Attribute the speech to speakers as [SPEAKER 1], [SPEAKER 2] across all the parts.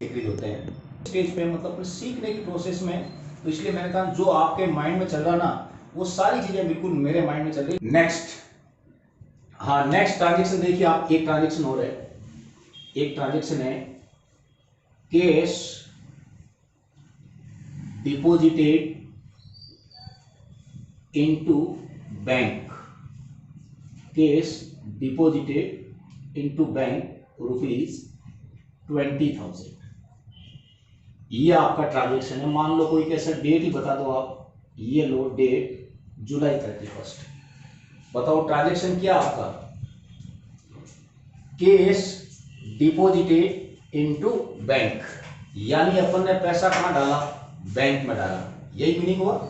[SPEAKER 1] Decrease होते हैं stage पे, मतलब सीखने की प्रोसेस में। तो इसलिए मैंने कहा जो आपके माइंड में चल रहा ना, वो सारी चीजें बिल्कुल मेरे माइंड में चल रही। नेक्स्ट, हाँ नेक्स्ट ट्रांजेक्शन देखिए आप, एक ट्रांजेक्शन हो रहा है, एक ट्रांजेक्शन है cash deposited into bank, cash deposited into bank ₹20,000। ये आपका ट्रांजेक्शन है। मान लो कोई कैसा डेट ही बता दो आप, ये लो डेट जुलाई 31। बताओ ट्रांजेक्शन क्या आपका, कैश डिपॉजिटेड इनटू बैंक, यानी अपन ने पैसा कहां डाला, बैंक में डाला। यही मीनिंग हुआ।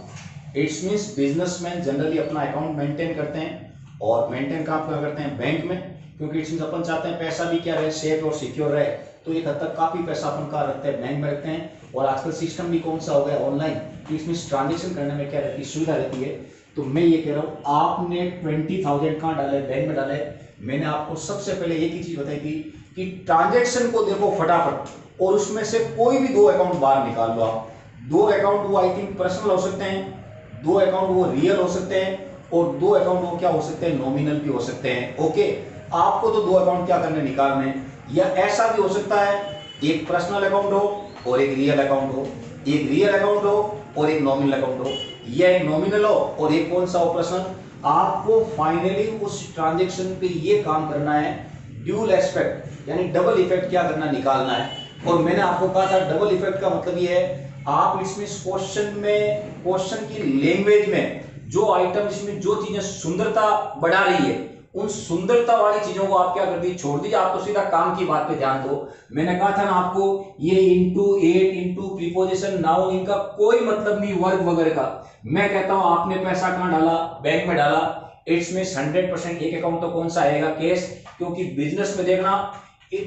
[SPEAKER 1] इट्स मीन्स बिजनेसमैन जनरली अपना अकाउंट मेंटेन करते हैं, और मेंटेन कहां करते हैं, बैंक में, क्योंकि इट्स मीन्स अपन चाहते हैं पैसा भी क्या रहे, सेफ और सिक्योर रहे। तो एक हद तक काफी पैसा अपन कहां रखते हैं, बैंक में रखते हैं। और आजकल सिस्टम भी कौन सा हो गया, ऑनलाइन, तो इसमें ट्रांजेक्शन करने में क्या रहती है, सुविधा रहती है। तो मैं ये कह रहा हूं आपने 20,000 कहां डाले, बैंक में डाले। मैंने आपको सबसे पहले एक ही चीज बताई थी कि ट्रांजेक्शन को देखो फटाफट, और उसमें से कोई भी दो अकाउंट बाहर निकाल लो आप। दो अकाउंट वो आई थिंक पर्सनल हो सकते हैं, दो अकाउंट वो रियल हो सकते हैं, और दो अकाउंट वो क्या हो सकते हैं, नॉमिनल भी हो सकते हैं। ओके, आपको तो दो अकाउंट क्या करने, निकालने हैं। या ऐसा भी हो सकता है एक पर्सनल अकाउंट हो और एक रियल अकाउंट हो, एक रियल अकाउंट हो और एक नॉमिनल अकाउंट हो, या एक नॉमिनल हो और एक कौन सा हो, पर्सनल। आपको फाइनली उस ट्रांजेक्शन पे ये काम करना है, ड्यूल एस्पेक्ट यानी डबल इफेक्ट क्या करना, निकालना है। और मैंने आपको कहा था डबल इफेक्ट का मतलब ये है, आप इसमें क्वेश्चन में, क्वेश्चन की लैंग्वेज में जो आइटम, इसमें जो चीजें सुंदरता बढ़ा रही है, उन सुंदरता वाली चीजों को आप क्या कर दी, छोड़ दीजिए। आप तो सीधा काम की बात पे ध्यान दो। मैंने कहा था ना आपको, ये into, at into, preposition, noun, इनका कोई मतलब नहीं वर्ग वगैरह का। मैं कहता हूं आपने पैसा कहां डाला, बैंक में डाला। इट्स में 100% एक अकाउंट तो कौन सा आएगा, कैश, क्योंकि बिजनेस में देखना,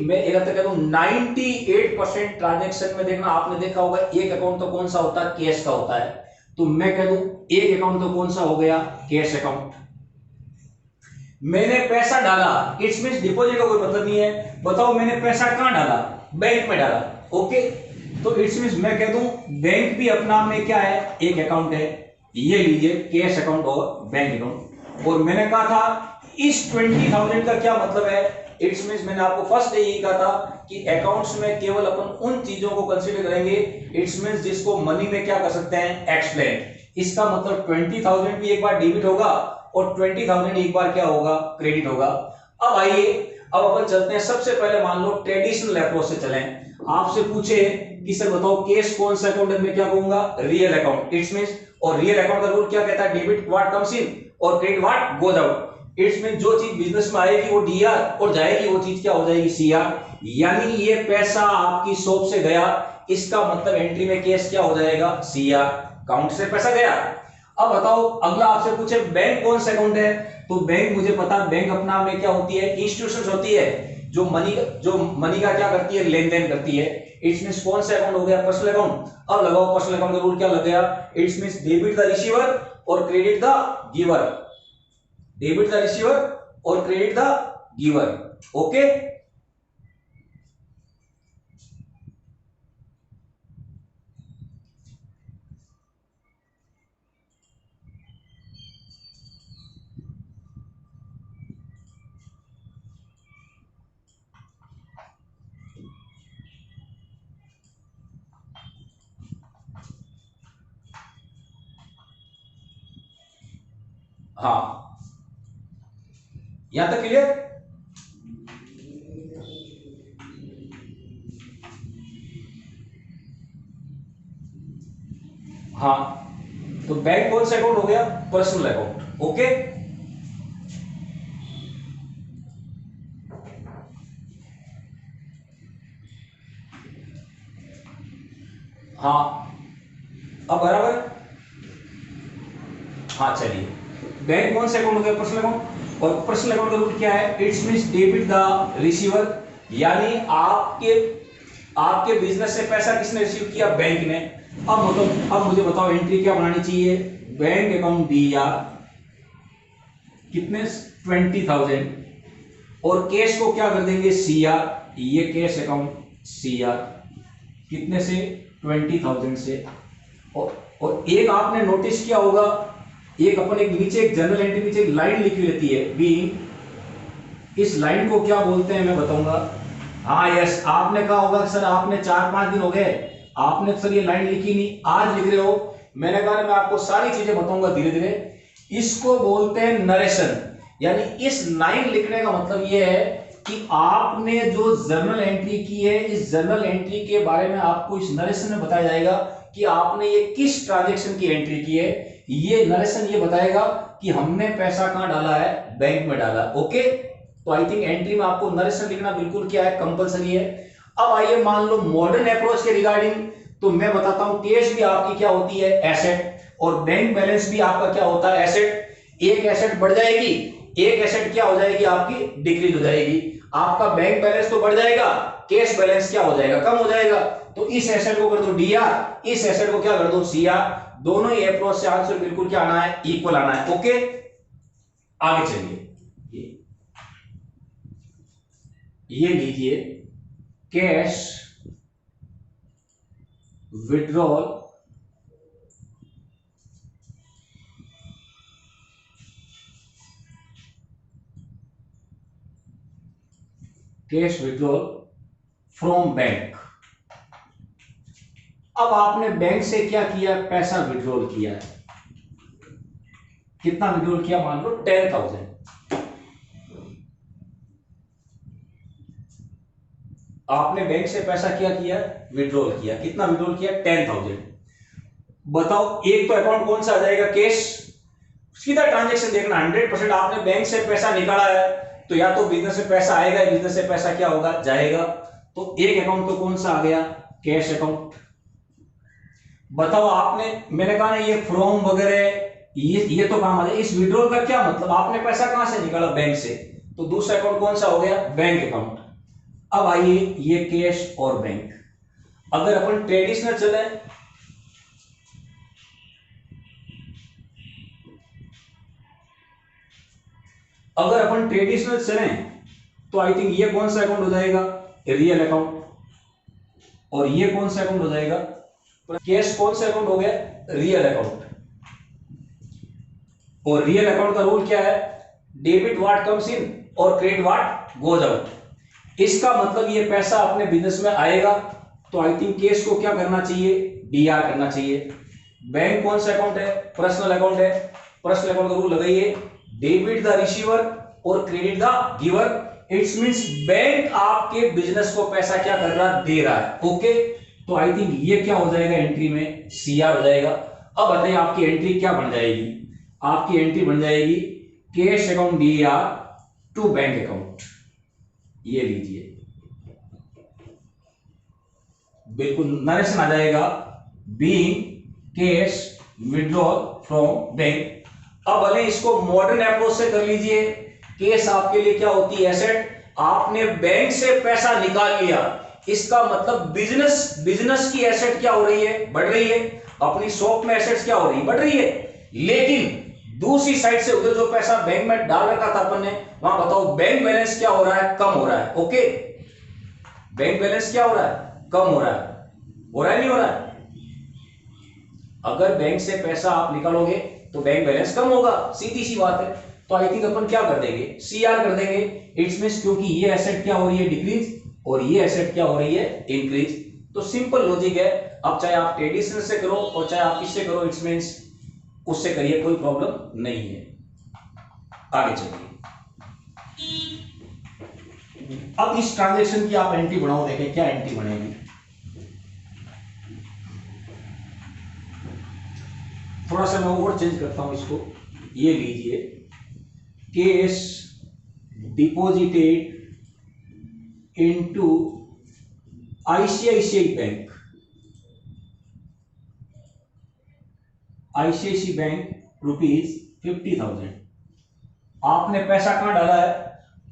[SPEAKER 1] मैं एक कहता हूं 98% ट्रांजेक्शन में देखना, आपने देखा होगा एक अकाउंट तो कौन सा होता है, कैश का होता है। तो मैं कह दूं एक अकाउंट तो कौन सा हो गया, कैश अकाउंट। मैंने पैसा डाला, इट्स मींस डिपॉजिट का कोई मतलब नहीं है। बताओ मैंने पैसा कहां डाला, बैंक में डाला। ओके, तो इट्स मींस मैं कह दूं बैंक भी अपना में क्या है, एक अकाउंट है। ये लीजिए कैश अकाउंट और बैंक अकाउंट। और मैंने कहा था इस 20,000 का क्या मतलब है, इट्स मींस मैंने आपको फर्स्ट डे यही कहा था कि अकाउंट्स में केवल अपन उन चीजों को कंसीडर करेंगे, इट्स मींस जिसको मनी में क्या कर सकते हैं, एक्सप्लेन। इसका मतलब 20,000 भी एक बार डेबिट होगा और 20,000 एक बार क्या होगा, क्रेडिट होगा। अब आइए, अब अपन चलते हैं। सबसे पहले मान लो ट्रेडिशनल अप्रोच से चलें। आपसे पूछे कि सर बताओ कैश कौन सा अकाउंट है, मैं क्या कहूंगा, रियल अकाउंट। इट्स मींस, और रियल अकाउंट का रूल क्या कहता है, डेबिट व्हाट कम्स इन और credit what goes out. It's mean जो चीज बिजनेस में आएगी वो डीआर, और जाएगी वो चीज क्या हो जाएगी, सीआर। यानी ये पैसा आपकी शॉप से गया, इसका मतलब एंट्री में कैश क्या हो जाएगा, सीआर, काउंट से पैसा गया। अब बताओ अगला आपसे पूछे बैंक कौन सा अकाउंट है, तो बैंक मुझे पता, बैंक अपना में क्या होती है, इंस्टीट्यूशन होती है, जो मनी का क्या करती है, लेन देन करती है। इट्स मींस कौन सा अकाउंट हो गया, पर्सनल अकाउंट। अब लगाओ पर्सनल अकाउंट का रूल क्या लग गया, it's means debit the receiver और credit the giver, debit the receiver और क्रेडिट द गिवर। ओके, हाँ यहां तक क्लियर। हाँ, तो बैंक कौन सा अकाउंट हो गया, पर्सनल अकाउंट। ओके, हाँ अब बराबर। हाँ चलिए, बैंक कौन सा अकाउंट हो गया, पर्सनल अकाउंट। और पर्सनल अकाउंट का रूल क्या है, it's means debit the receiver, यानी आपके आपके बिजनेस से पैसा किसने रिसीव किया, बैंक ने। अब मुझे बताओ एंट्री क्या बनानी चाहिए, बैंक अकाउंट डीआर कितने, 20,000, और कैश को क्या कर देंगे, सीआर, ये कैश अकाउंट सीआर। कितने से? 20,000 से। और एक आपने नोटिस किया होगा, एक अपन एक नीचे एक जनरल एंट्री नीचे एक लाइन लिखी रहती है बी, इस लाइन को क्या बोलते हैं मैं बताऊंगा। हाँ यस, आपने कहा होगा कि सर आपने 4-5 दिन हो गए, आपने सर ये लाइन लिखी नहीं, आज लिख रहे हो। मैंने कहा मैं आपको सारी चीजें बताऊंगा धीरे धीरे। इसको बोलते हैं नरेशन, यानी इस लाइन लिखने का मतलब ये है कि आपने जो जर्नल एंट्री की है, इस जर्नल एंट्री के बारे में आपको इस नरेशन में बताया जाएगा कि आपने ये किस ट्रांजैक्शन की एंट्री की है। ये नरेशन ये बताएगा कि हमने पैसा कहां डाला है, बैंक में डाला। ओके, तो आई थिंक एंट्री में आपको नरेशन लिखना बिल्कुल क्या है, कंपलसरी है। अब आइए मान लो मॉडर्न अप्रोच के रिगार्डिंग, तो मैं बताता हूं कैश भी आपकी क्या होती है, एसेट, और बैंक बैलेंस भी आपका क्या होता है, एसेट। एक एसेट बढ़ जाएगी, एक एसेट क्या हो जाएगी आपकी, डिक्रीज हो जाएगी। आपका बैंक बैलेंस तो बढ़ जाएगा, कैश बैलेंस क्या हो जाएगा, कम हो जाएगा। तो इस एसेट को कर दो डीआर, इस एसेट को क्या कर दो, सीआर। दोनों ही अप्रोच से आंसर बिल्कुल क्या आना है, इक्वल आना है। ओके, आगे चलिए, ये लीजिए cash withdrawal cash withdrawal from bank. अब आपने बैंक से क्या किया, पैसा विड्रॉल किया है। कितना विड्रॉल किया, मान लो 10,000। आपने बैंक से पैसा क्या किया, विड्रॉल किया। कितना विड्रॉल किया, 10,000। बताओ एक तो अकाउंट कौन सा आ जाएगा, कैश। सीधा ट्रांजैक्शन देखना, 100% आपने बैंक से पैसा निकाला है तो या तो बिजनेस में पैसा आएगा, बिजनेस से पैसा क्या होगा, जाएगा। तो एक अकाउंट तो कौन सा आ गया, कैश अकाउंट। बताओ आपने, मैंने कहा ना ये फ्रॉम वगैरह ये तो काम आ जाए। इस विड्रॉल का क्या मतलब, आपने पैसा कहां से निकाला, बैंक से, तो दूसरा अकाउंट कौन सा हो गया, बैंक अकाउंट। अब आइए ये कैश और बैंक। अगर अपन ट्रेडिशनल चले, अगर अपन ट्रेडिशनल चलें तो आई थिंक ये कौन सा अकाउंट हो जाएगा, रियल अकाउंट। और ये कौन सा अकाउंट हो जाएगा, कैश कौन सा अकाउंट हो गया, रियल अकाउंट। और रियल अकाउंट का रूल क्या है, डेबिट व्हाट कम्स इन और क्रेडिट व्हाट गोज आउट। इसका मतलब ये पैसा अपने बिजनेस में आएगा तो आई थिंक कैश को क्या करना चाहिए, डीआर करना चाहिए। बैंक कौन सा अकाउंट है, पर्सनल अकाउंट है। पर्सनल अकाउंट का रूल लगाइए, डेबिट द रिसीवर और credit the giver. It's means bank आपके बिजनेस को पैसा क्या कर रहा है, दे रहा है। ओके, तो आई थिंक ये क्या हो जाएगा, एंट्री में सीआर हो जाएगा। अब बताइए आपकी एंट्री क्या बन जाएगी, आपकी एंट्री बन जाएगी cash account DR to bank account. ये लीजिए, बिल्कुल नरेशन आ जाएगा, being cash withdrawal from bank. अब भले इसको मॉडर्न अप्रोच से कर लीजिए, कैश आपके लिए क्या होती है, एसेट। आपने बैंक से पैसा निकाल लिया, इसका मतलब बिजनेस की एसेट क्या हो रही है, बढ़ रही है। अपनी शॉप में एसेट्स क्या हो रही है, बढ़ रही है। लेकिन दूसरी साइड से उधर जो पैसा बैंक में डाल रखा था अपन ने, वहां बताओ बैंक बैलेंस क्या हो रहा है, कम हो रहा है। ओके, बैंक बैलेंस क्या हो रहा है, कम हो रहा है। हो रहा है, नहीं हो रहा है। अगर बैंक से पैसा आप निकालोगे तो बैंक बैलेंस कम होगा, सीधी सी बात है। तो आई थिंक अपन क्या कर देंगे, सीआर कर देंगे। इट्स मींस क्योंकि ये एसेट क्या हो रही है, डिक्रीज, और ये एसेट क्या हो रही है, इंक्रीज। तो सिंपल लॉजिक है। अब चाहे आप ट्रेडिशनल से करो और चाहे आप किससे करो, इट्स मींस उससे करिए, कोई प्रॉब्लम नहीं है। आगे चलिए, अब इस ट्रांजैक्शन की आप एंट्री बनाओ, देखें क्या एंट्री बनेगी। थोड़ा सा मैं और चेंज करता हूं इसको। ये लीजिए, cash deposited into ICICI bank. ICICI bank ₹50,000। आपने पैसा कहां डाला है,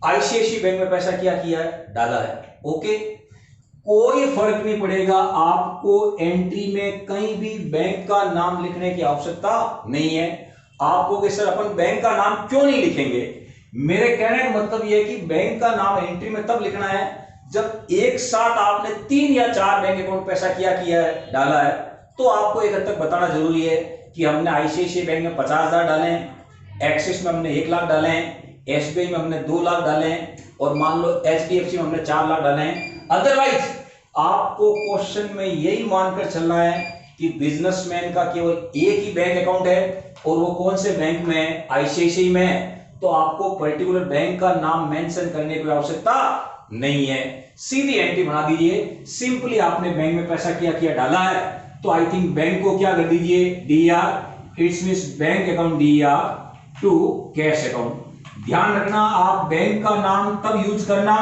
[SPEAKER 1] आईसीआईसीआई बैंक में पैसा क्या किया है, डाला है। ओके, कोई फर्क नहीं पड़ेगा, आपको एंट्री में कहीं भी बैंक का नाम लिखने की आवश्यकता नहीं है। आपको कि सर अपन बैंक का नाम क्यों नहीं लिखेंगे, मेरे कहने का मतलब यह है कि बैंक का नाम एंट्री में तब लिखना है जब एक साथ आपने 3 या 4 बैंक अकाउंट पैसा किया है डाला है, तो आपको एक हद तक बताना जरूरी है कि हमने आईसीआईसीआई बैंक में 50,000 डाले हैं, एक्सिस में हमने 1 लाख डाले हैं, एसबीआई में हमने 2 लाख डाले हैं, और मान लो एचडीएफसी में हमने 4 लाख डाले हैं। अदरवाइज आपको क्वेश्चन में यही मानकर चलना है कि बिजनेसमैन का केवल एक ही बैंक अकाउंट है और वो कौन से बैंक में है, आईसीआईसीआई में है, तो आपको पर्टिकुलर बैंक का नाम मेंशन करने की आवश्यकता नहीं है, सीधी एंट्री बना दीजिए। सिंपली आपने बैंक में पैसा किया डाला है, तो आई थिंक बैंक को क्या कर दीजिए, DR, it's means bank account DR to cash account. ध्यान रखना आप बैंक का नाम तब यूज करना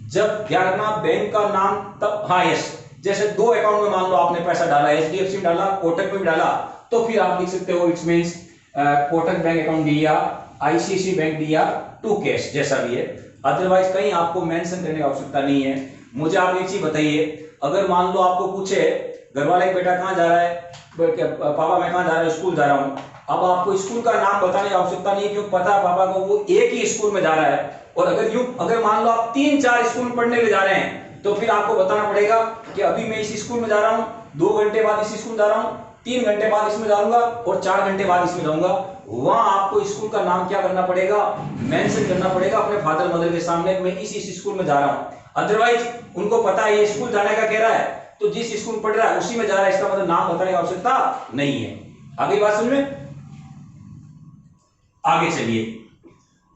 [SPEAKER 1] जब, ध्यान रखना बैंक का नाम तब, हाँ यस, जैसे 2 अकाउंट में मान लो आपने पैसा डाला, एचडीएफसी में डाला, कोटक में भी डाला, तो फिर आप लिख सकते हो it's means Kotak bank account DR, ICICI bank DR to cash, जैसा भी है। अदरवाइज कहीं आपको मेंशन करने की आवश्यकता नहीं है। मुझे आप एक चीज बताइए, अगर मान लो आपको पूछे घर वाले बेटा कहाँ जा रहा है, पापा मैं कहाँ जा रहा हूँ, स्कूल जा रहा हूँ, अब आपको स्कूल का नाम बताने की आवश्यकता नहीं है, क्योंकि पता है पापा को वो एक ही स्कूल में जा रहा है। और अगर मान लो आप 3-4 स्कूल में पढ़ने के लिए जा रहे हैं, तो फिर आपको बताना पड़ेगा कि अभी मैं इस स्कूल में जा रहा हूँ, 2 घंटे बाद इस स्कूल जा रहा हूँ, 3 घंटे बाद इसमें जाऊंगा और 4 घंटे बाद इसमें जाऊंगा। वहां आपको स्कूल का नाम क्या करना पड़ेगा, मेंशन करना पड़ेगा अपने फादर मदर के सामने, मैं इस स्कूल में जा रहा हूं। अदरवाइज उनको पता है ये स्कूल जाने का कह रहा है, तो जिस स्कूल पढ़ रहा है उसी में जा रहा है, इसका मतलब नाम बताने की आवश्यकता नहीं है। आगे बात समझ में, आगे चलिए।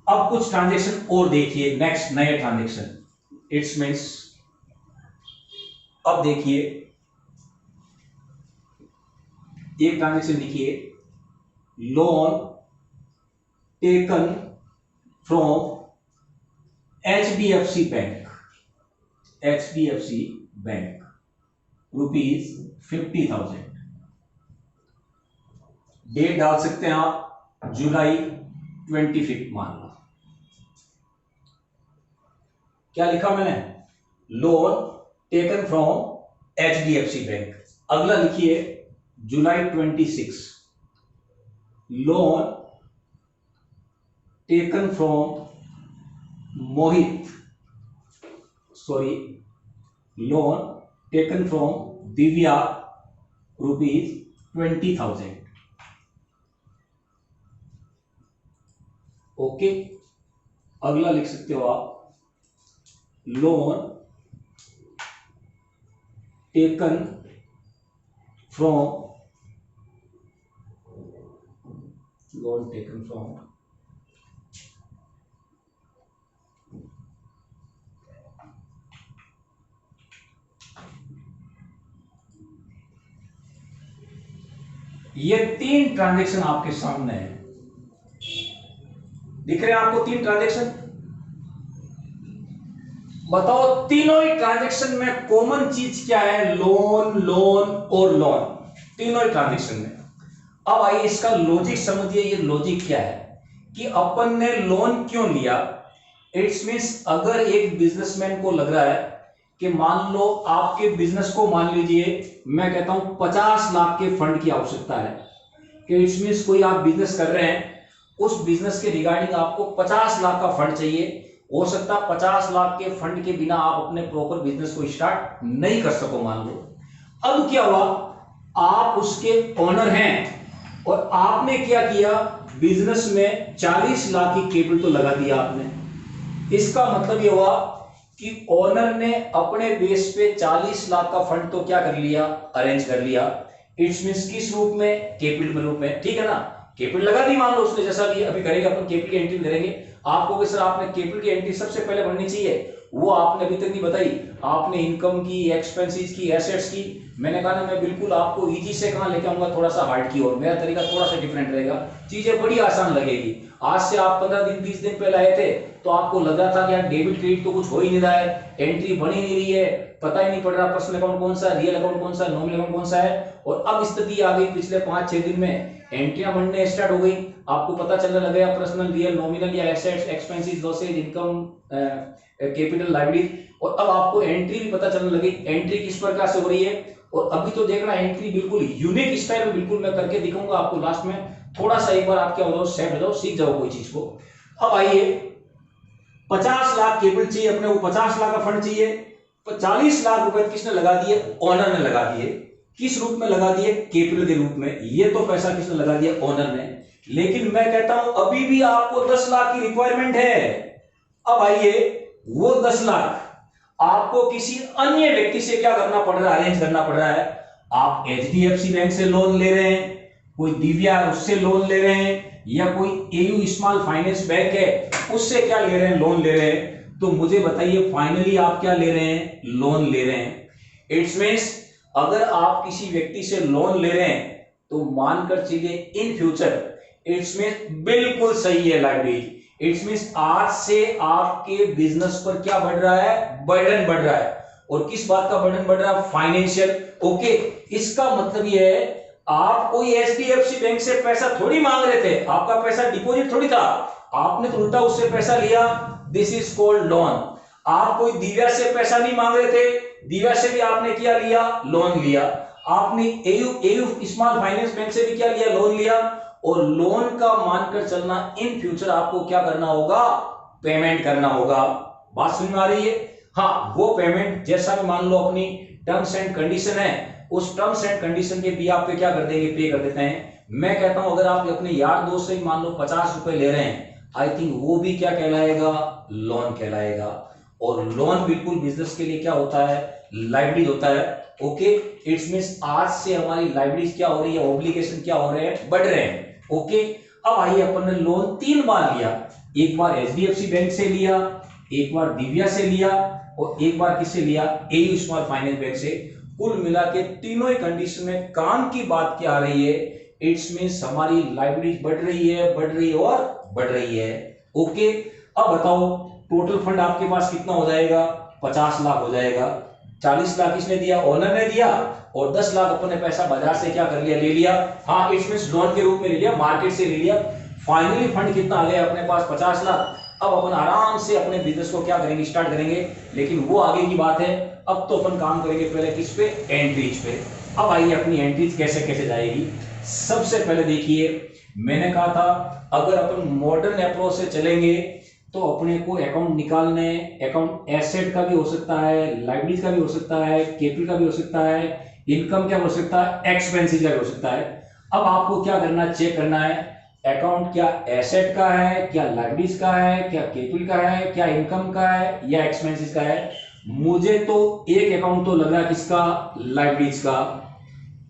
[SPEAKER 1] अब कुछ ट्रांजेक्शन और देखिए, नेक्स्ट नए ट्रांजेक्शन, इट्स मींस, अब देखिए एक ट्रांजेक्शन लिखिए, loan taken from HDFC bank, HDFC bank ₹50,000। Date डाल सकते हैं आप जुलाई 25 मान लो। क्या लिखा मैंने, loan taken from HDFC bank. अगला लिखिए जुलाई 26, loan taken from Mohit, sorry, loan taken from Divya ₹20,000। Okay, अगला लिख सकते हो आप, loan taken from, loan taken from ये 3 ट्रांजैक्शन आपके सामने है, दिख रहे हैं आपको 3 ट्रांजैक्शन। बताओ तीनों ही ट्रांजैक्शन में कॉमन चीज क्या है, लोन, लोन और लोन, तीनों ही ट्रांजैक्शन में। अब आइए इसका लॉजिक समझिए, ये लॉजिक क्या है कि अपन ने लोन क्यों लिया। इट्स मींस अगर एक बिजनेसमैन को लग रहा है कि मान लो आपके बिजनेस को, मान लीजिए मैं कहता हूं 50 लाख के फंड की आवश्यकता है, कि इट्स मींस कोई आप बिजनेस कर रहे हैं, उस बिजनेस के रिगार्डिंग आपको 50 लाख का फंड चाहिए। हो सकता है 50 लाख के फंड के बिना आप अपने प्रॉपर बिजनेस को स्टार्ट नहीं कर सको, मान लो। अब क्या हुआ, आप उसके ओनर हैं और आपने क्या किया, बिजनेस में 40 लाख की कैपिटल तो लगा दिया आपने। इसका मतलब यह हुआ कि ओनर ने अपने बेस पे 40 लाख का फंड तो क्या कर लिया, अरेंज कर लिया। इट्स मींस किस रूप में, कैपिटल रूप में, ठीक है ना, कैपिटल लगा दी मान लो उसने, जैसा भी अभी करेंगे अपन कैपिटल की एंट्री करेंगे। आपको भी सर आपने कैपिटल की एंट्री सबसे पहले बननी चाहिए, वो आपने अभी तक नहीं बताई। आपने इनकम की, एक्सपेंसेस की, एसेट्स की। मैंने कहा ना मैं बिल्कुल आपको इजी से कहां लेके आऊंगा, थोड़ा सा हार्ड की ओर। मेरा तरीका थोड़ा सा डिफरेंट रहेगा, चीजें बड़ी आसान लगेगी। आज से आप 15 दिन 20 दिन पहले आए थे तो आपको लग रहा था कि यार डेबिट क्रेडिट तो कुछ हो ही नहीं रहा है, एंट्री बनी नहीं रही है, पता ही नहीं पड़ रहा पर्सनल अकाउंट कौन सा है, रियल अकाउंट कौन सा है, नॉमिनल अकाउंट कौन सा है। और अब स्थिति आ गई पिछले 5-6 दिन में, एंट्रियां बनने स्टार्ट हो गई, आपको पता चलने लग गया पर्सनल, रियल, नॉमिनल या assets, expenses, losses, income, capital, liability. और अब आपको एंट्री भी पता चलने लगी, एंट्री किस प्रकार से हो रही है। और अभी तो देखना एंट्री बिल्कुल यूनिक स्टाइल में बिल्कुल मैं करके दिखाऊंगा आपको लास्ट में। थोड़ा सा एक बार आप क्या हो जाओ, सेट हो जाओ, सीख जाओ कोई चीज को। अब आइए 50 लाख कैपिटल चाहिए अपने को, 50 लाख का फंड चाहिए, 40 लाख रुपए किसने लगा दिए, ओनर ने लगा दिए। किस रूप में लगा दिए, कैपिटल के रूप में। ये तो पैसा किसने लगा दिया, ओनर ने। लेकिन मैं कहता हूं अभी भी आपको 10 लाख की रिक्वायरमेंट है। अब आइए, वो 10 लाख आपको किसी अन्य व्यक्ति से क्या करना पड़ रहा है, अरेंज करना पड़ रहा है। आप एचडीएफसी बैंक से लोन ले रहे हैं, कोई दिव्या उससे लोन ले रहे हैं, या कोई एयू स्मॉल फाइनेंस बैंक है उससे क्या ले रहे हैं, लोन ले रहे हैं। तो मुझे बताइए फाइनली आप क्या ले रहे हैं, लोन ले रहे हैं। इट्स मींस अगर आप किसी व्यक्ति से लोन ले रहे हैं तो मानकर चलिए इन फ्यूचर, इट्स मींस बिल्कुल सही है लाइब्रेरी। इट्स मींस आज से आपके बिजनेस पर क्या बढ़ रहा है, बर्डन बढ़ रहा है। और किस बात का बर्डन बढ़ रहा है, फाइनेंशियल। ओके, इसका मतलब ये है आप कोई एचडीएफसी बैंक से पैसा थोड़ी मांग रहे थे, आपका पैसा डिपॉजिट थोड़ी था, आपने तो उल्टा उससे पैसा लिया। This is called loan. आप कोई दिव्या से पैसा नहीं मांग रहे थे, दिव्या से भी आपने क्या लिया, लोन लिया। आपने एयू स्मॉल फाइनेंस बैंक से भी क्या लिया, लोन लिया। और लोन का मानकर चलना इन फ्यूचर आपको क्या करना होगा, पेमेंट करना होगा। बात समझ में आ रही है। हाँ, वो पेमेंट जैसा भी मान लो अपनी टर्म्स एंड कंडीशन है, उस टर्म्स एंड कंडीशन के भी आप पे क्या कर देंगे, पे कर देते हैं। मैं कहता हूं अगर आप अपने यार दोस्त से मान लो 50 रुपए ले रहे हैं, आई थिंक वो भी क्या कहलाएगा, लोन कहलाएगा। और लोन बिल्कुल बिजनेस के लिए क्या होता है, लाइबिलिटी होता है। ओके, इट्स मींस आज से हमारी लाइबिलिटी क्या हो रही है, ऑब्लिगेशन क्या हो रहे हैं, बढ़ रहे हैं। ओके, अब आइए अपन ने लोन 3 बार लिया। एक बार एचडीएफसी बैंक से लिया, एक बार दिव्या से लिया, और एक बार किससे लिया, एयू स्मॉल फाइनेंस बैंक से। कुल मिला के तीनों ही कंडीशन में काम की बात क्या आ रही है, इट्स मींस हमारी लाइबिलिटी बढ़ रही है, बढ़ रही है और बढ़ रही है। ओके, अब बताओ टोटल फंड आपके पास कितना हो जाएगा, 50 लाख हो जाएगा। 40 लाख किसने दिया, ओनर ने दिया, और 10 लाख अपने पैसा बाजार से क्या कर लिया, ले लिया। हाँ, इट्स मींस लोन के रूप में ले लिया, मार्केट से ले लिया। फाइनली फंड कितना आ गया अपने पास, 50 लाख। अब अपन आराम से अपने बिजनेस को क्या करेंगे, स्टार्ट करेंगे। लेकिन वो आगे की बात है, अब तो अपन काम करेंगे पहले किस पे, एंट्रीज पे। अब आइए अपनी एंट्रीज कैसे कैसे जाएगी। सबसे पहले देखिए, मैंने कहा था अगर अपन मॉडर्न अप्रोच से चलेंगे तो अपने को अकाउंट निकालने, अकाउंट एसेट का भी हो सकता है, लाइबिलिटी का भी हो सकता है, कैपिटल का भी हो सकता है, इनकम क्या हो सकता है, एक्सपेंसेस का भी हो सकता है। अब आपको क्या करना है, चेक करना है अकाउंट क्या एसेट का है, क्या लाइबिलिटीज का है, क्या कैपिटल का है, क्या इनकम का है, या एक्सपेंसेस का है। मुझे तो एक अकाउंट तो लग रहा है किसका, लाइबिलिटीज का।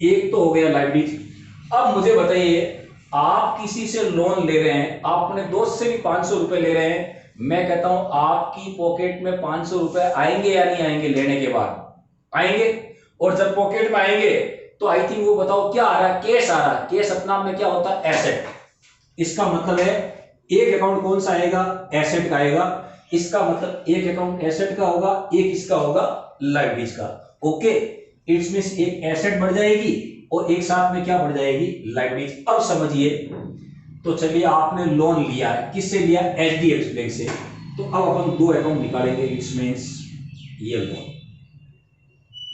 [SPEAKER 1] एक तो हो गया लाइबिलिटीज। अब मुझे बताइए, आप किसी से लोन ले रहे हैं, आप अपने दोस्त से भी 500 रुपए ले रहे हैं, मैं कहता हूं आपकी पॉकेट में 500 रुपए आएंगे या नहीं आएंगे, लेने के बाद आएंगे। और जब पॉकेट में आएंगे तो आई थिंक वो बताओ क्या आ रहा है, कैश आ रहा है। कैश अपना में क्या होता है, एसेट। इसका मतलब है एक अकाउंट कौन सा आएगा, एसेट का आएगा। इसका मतलब एक अकाउंट एसेट का होगा, एक इसका होगा लाइबिलिटीज का। ओके, इट्स मींस एक एसेट बढ़ जाएगी और एक साथ में क्या बढ़ जाएगी, लाइबिलिटीज। अब समझिए, तो चलिए आपने लोन लिया है, किससे लिया, एचडीएफसी बैंक से। तो अब अपन 2 अकाउंट निकालेंगे। इट्स मींस ये लोन,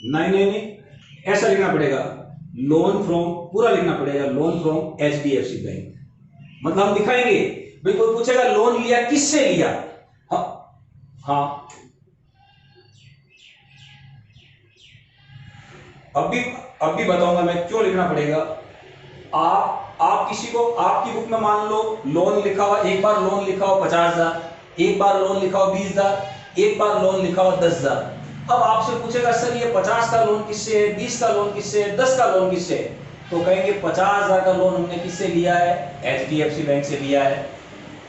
[SPEAKER 1] नहीं नहीं नहीं, ऐसा लिखना पड़ेगा, लोन फ्रॉम, पूरा लिखना पड़ेगा, लोन फ्रॉम एचडीएफसी बैंक। मतलब हम दिखाएंगे, भाई कोई पूछेगा लोन लिया किससे लिया, हाँ अब भी बताऊंगा मैं क्यों लिखना पड़ेगा। आप किसी को, आपकी बुक में मान लो लोन लिखा हुआ, एक बार लोन लिखा हुआ 50,000, एक बार लोन लिखा हुआ 20,000, एक बार लोन लिखा हुआ 10,000। अब आपसे पूछेगा सर ये 50 का लोन किससे है, 20 का लोन किससे है, 10 का लोन किससे है, तो कहेंगे 50,000 का लोन हमने किससे लिया है, एचडीएफसी बैंक से लिया है।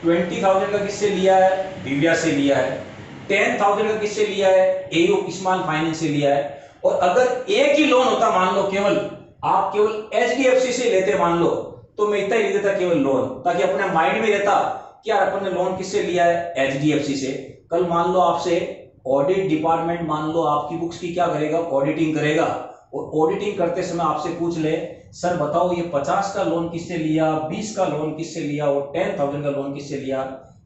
[SPEAKER 1] 20,000 का किससे लिया है, दिव्या से लिया है। 10,000 का किससे लिया है, एयू स्मॉल फाइनेंस से लिया है। और अगर एक ही लोन होता, मान लो केवल आप केवल एचडीएफसी से लेते मान लो, तो मैं इतना ही लिख देता केवल लोन, ताकि अपने माइंड में रहता कि यार अपन ने लोन किससे लिया है, एचडीएफसी से। कल मान लो आपसे ऑडिट डिपार्टमेंट मान लो आपकी बुक्स की क्या करेगा, ऑडिटिंग करेगा, और ऑडिटिंग करते समय आपसे पूछ ले सर बताओ ये 50 का लोन किससे लिया, 20 का लोन किससे लिया और 10,000 का लोन किससे लिया,